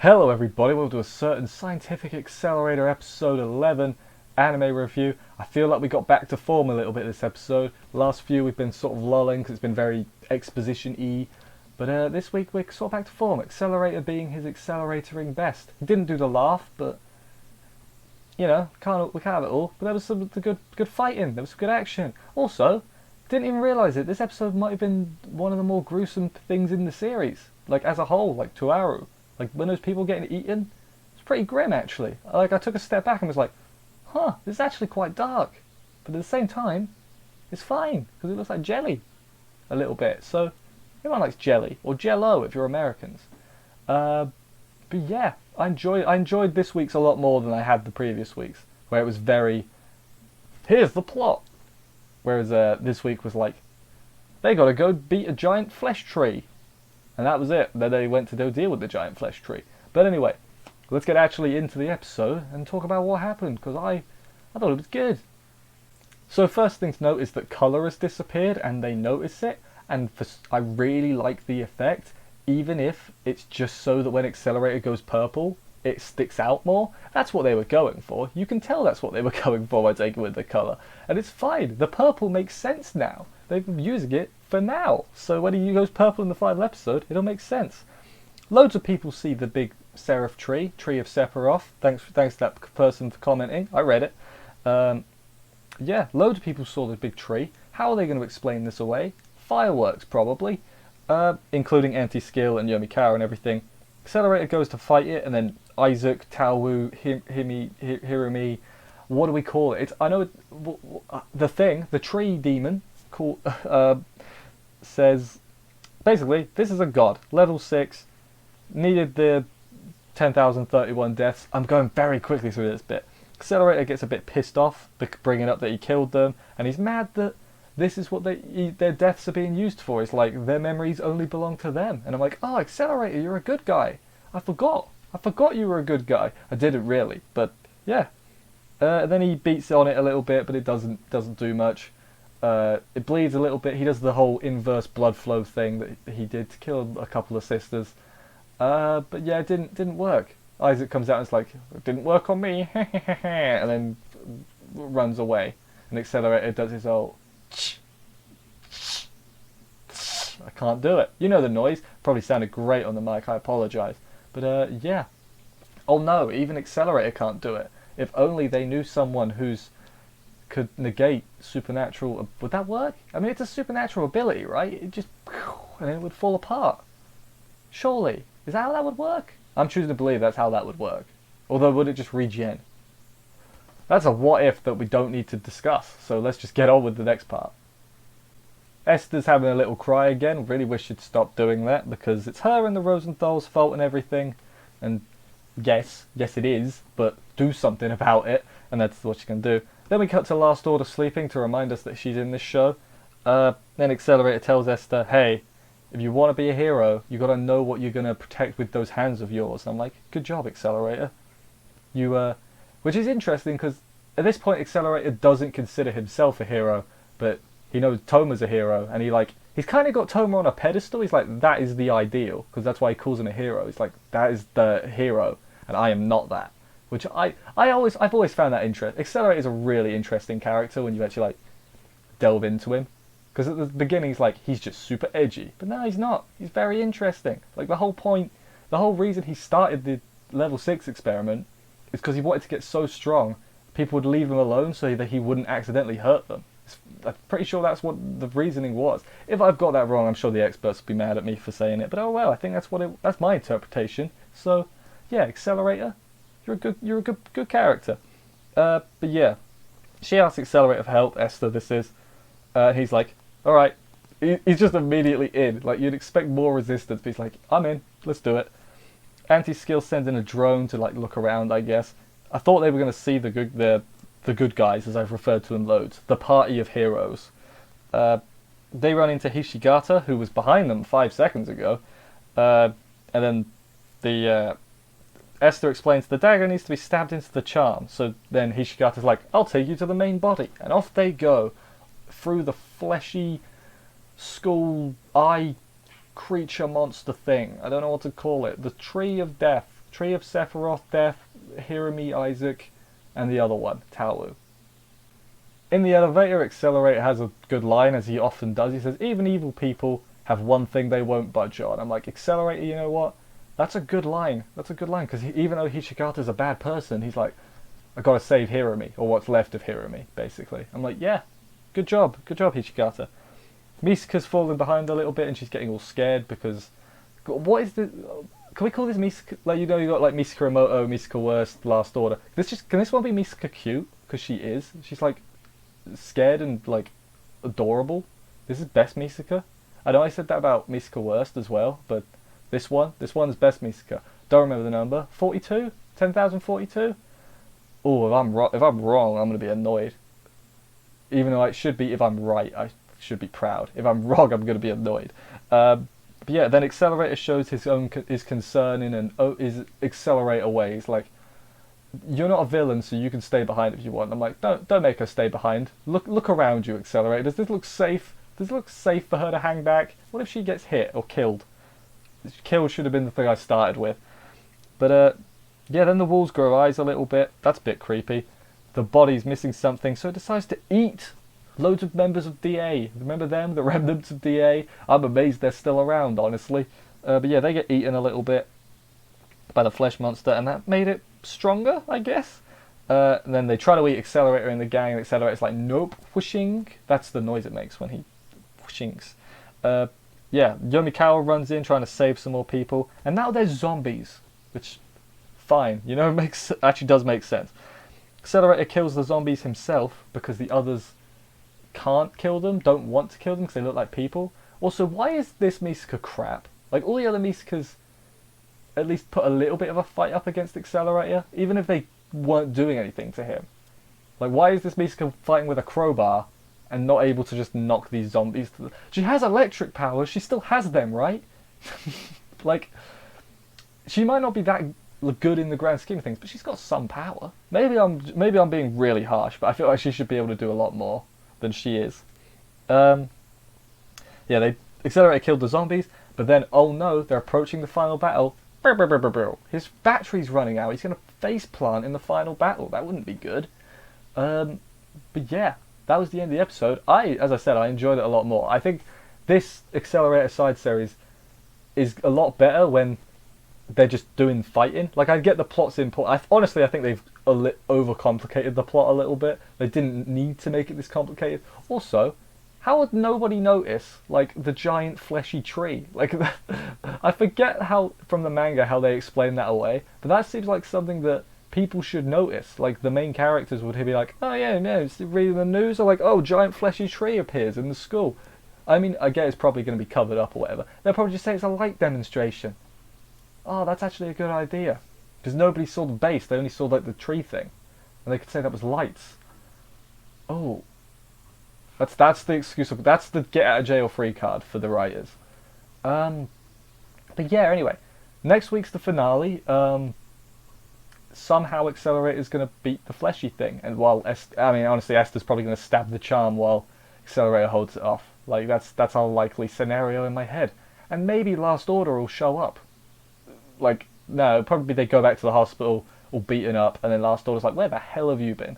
Hello everybody, we'll do a certain Scientific Accelerator episode 11 anime review. I feel like we got back to form a little bit this episode. Last few we've been sort of lulling because it's been very exposition-y. But this week we're sort of back to form. Accelerator being his acceleratoring best. He didn't do the laugh, but you know, we can't have it all. But there was some good fighting, there was some good action. Also, didn't even realise it, this episode might have been one of the more gruesome things in the series. Like as a whole, like Tuaru. Like when those people getting eaten, it's pretty grim actually. Like I took a step back and was like, huh, this is actually quite dark. But at the same time, it's fine, because it looks like jelly a little bit. So everyone likes jelly, or jello if you're Americans. But yeah, I enjoyed this week's a lot more than I had the previous weeks, where it was very, here's the plot. Whereas this week was like, they gotta go beat a giant flesh tree. And that was it. Then they went to go deal with the giant flesh tree. But anyway, let's get actually into the episode and talk about what happened, because I thought it was good. So first thing to note is that colour has disappeared and they notice it, and I really like the effect, even if it's just so that when Accelerator goes purple, it sticks out more. That's what they were going for. You can tell that's what they were going for by taking with the colour. And it's fine. The purple makes sense now. They've been using it for now. So when he goes purple in the final episode, it'll make sense. Loads of people see the big Seraph tree of Sephiroth. Thanks to that person for commenting. I read it. Yeah, loads of people saw the big tree. How are they going to explain this away? Fireworks, probably. Including Anti-Skill and Yomikawa and everything. Accelerator goes to fight it, and then Isaac, Taowu, Hirumi, what do we call it? I know the tree demon, says, basically, this is a god, level 6, needed the 10,031 deaths. I'm going very quickly through this bit. Accelerator gets a bit pissed off, bringing up that he killed them, and he's mad that this is what their deaths are being used for. It's like their memories only belong to them. And I'm like, oh, Accelerator, you're a good guy. I forgot you were a good guy. I didn't really, but yeah. Then he beats on it a little bit, but it doesn't do much. It bleeds a little bit. He does the whole inverse blood flow thing that he did to kill a couple of sisters. But yeah, it didn't work. Isaac comes out and is like, it didn't work on me, and then runs away. And Accelerator does his whole, I can't do it. You know the noise. Probably sounded great on the mic. I apologise. But yeah. Oh no, even Accelerator can't do it. If only they knew someone could negate supernatural. Would that work? I mean, it's a supernatural ability, right? It just, and it would fall apart. Surely. Is that how that would work? I'm choosing to believe that's how that would work. Although, would it just regen? That's a what if that we don't need to discuss. So let's just get on with the next part. Esther's having a little cry again. Really wish she'd stop doing that, because it's her and the Rosenthal's fault and everything. And yes it is, but do something about it. And that's what she can do. Then we cut to Last Order sleeping to remind us that she's in this show. Then Accelerator tells Esther, hey, if you want to be a hero, you got to know what you're going to protect with those hands of yours. And I'm like, good job, Accelerator. Which is interesting, because at this point Accelerator doesn't consider himself a hero, but he knows Toma's a hero, and he's kind of got Toma on a pedestal. He's like, that is the ideal, because that's why he calls him a hero. He's like, that is the hero, and I am not that. Which I've always found that interesting. Accelerator is a really interesting character when you actually like delve into him, because at the beginning he's just super edgy, but no, he's not. He's very interesting. Like the whole reason he started the level 6 experiment is because he wanted to get so strong, people would leave him alone so that he wouldn't accidentally hurt them. I'm pretty sure that's what the reasoning was. If I've got that wrong, I'm sure the experts will be mad at me for saying it. But oh well, I think that's my interpretation. So yeah, Accelerator, you're a good character. But yeah, she asks Accelerator for help. Esther, this is. He's like, all right. He's just immediately in. Like you'd expect more resistance, but he's like, I'm in. Let's do it. Anti-Skill sends in a drone to like look around, I guess. I thought they were going to see the good guys, as I've referred to them loads, the party of heroes. They run into Hishigata, who was behind them 5 seconds ago, and then Esther explains the dagger needs to be stabbed into the charm. So then Hishigata's like, I'll take you to the main body, and off they go through the fleshy skull eye creature monster thing. I don't know what to call it. The tree of death. Tree of Sephiroth, Death, Hirami, Isaac, and the other one, Taolu. In the elevator, Accelerator has a good line, as he often does. He says, even evil people have one thing they won't budge on. I'm like, Accelerator, you know what? That's a good line. That's a good line, because even though Hishigata's a bad person, he's like, I gotta save Hirami, or what's left of Hirami, basically. I'm like, yeah, good job, Hishigata. Misaka's falling behind a little bit, and she's getting all scared because, what is the? Can we call this Misaka? Like, you know, you got like Misaka Remoto, Misaka Worst, Last Order. Can this one be Misaka Cute? Because she is. She's like scared and like adorable. This is best Misaka. I know I said that about Misaka Worst as well, but this one's best Misaka. Don't remember the number. 42? 10,042? Oh, if I'm wrong, I'm gonna be annoyed. Even though it should be, if I'm right, I should be proud. If I'm wrong, I'm gonna be annoyed. But yeah, then Accelerator shows his concern in his Accelerator ways. Like, you're not a villain, so you can stay behind if you want. I'm like, don't make her stay behind. Look around you, Accelerator. Does this look safe? Does it look safe for her to hang back? What if she gets hit or killed? Killed should have been the thing I started with. But yeah, then the walls grow eyes a little bit. That's a bit creepy. The body's missing something, so it decides to eat loads of members of DA. Remember them? The remnants of DA? I'm amazed they're still around, honestly. But yeah, they get eaten a little bit by the flesh monster, and that made it stronger, I guess. And then they try to eat Accelerator in the gang, and Accelerator's like, nope, whooshing. That's the noise it makes when he whooshings. Yeah, Yomikawa runs in trying to save some more people, and now there's zombies, which, fine, you know, actually does make sense. Accelerator kills the zombies himself because the others can't kill them, don't want to kill them because they look like people. Also, why is this Misaka crap? Like, all the other Misakas at least put a little bit of a fight up against Accelerator, even if they weren't doing anything to him. Like, why is this Misaka fighting with a crowbar and not able to just knock these zombies to the... She has electric powers, she still has them, right? Like, she might not be that good in the grand scheme of things, but she's got some power. Maybe I'm being really harsh, but I feel like she should be able to do a lot more than she is. Yeah, Accelerator killed the zombies, but then, oh no, they're approaching the final battle. His battery's running out. He's going to faceplant in the final battle. That wouldn't be good. But yeah, that was the end of the episode. As I said, I enjoyed it a lot more. I think this Accelerator side series is a lot better when they're just doing fighting. Like, I get the plot's important. Honestly, I think they've overcomplicated the plot a little bit. They didn't need to make it this complicated. Also, how would nobody notice, like, the giant fleshy tree? Like, I forget how, from the manga, how they explain that away, but that seems like something that people should notice. Like, the main characters would be like, oh yeah, no, reading the news, or like, oh, giant fleshy tree appears in the school. I mean, I guess it's probably going to be covered up or whatever. They'll probably just say it's a light demonstration. Oh, that's actually a good idea. Because nobody saw the base, they only saw, like, the tree thing. And they could say that was lights. Oh. That's the excuse. That's the get out of jail free card for the writers. But yeah, anyway. Next week's the finale. Somehow Accelerator's going to beat the fleshy thing. And while, honestly, Esther's probably going to stab the charm while Accelerator holds it off. Like, that's our likely scenario in my head. And maybe Last Order will show up. Like, no, probably they go back to the hospital all beaten up, and then Last Order's like, where the hell have you been?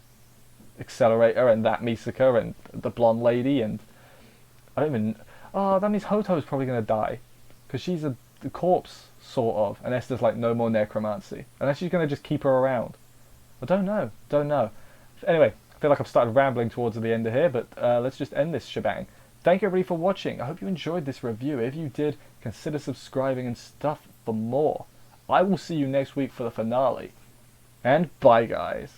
Accelerator and that Misaka and the blonde lady, and I don't even... Oh, that means Hoto's probably going to die. Because she's a corpse, sort of. And Esther's like, no more necromancy. Unless she's going to just keep her around. I don't know. Anyway, I feel like I've started rambling towards the end of here, but let's just end this shebang. Thank you everybody for watching. I hope you enjoyed this review. If you did, consider subscribing and stuff for more. I will see you next week for the finale. And bye, guys.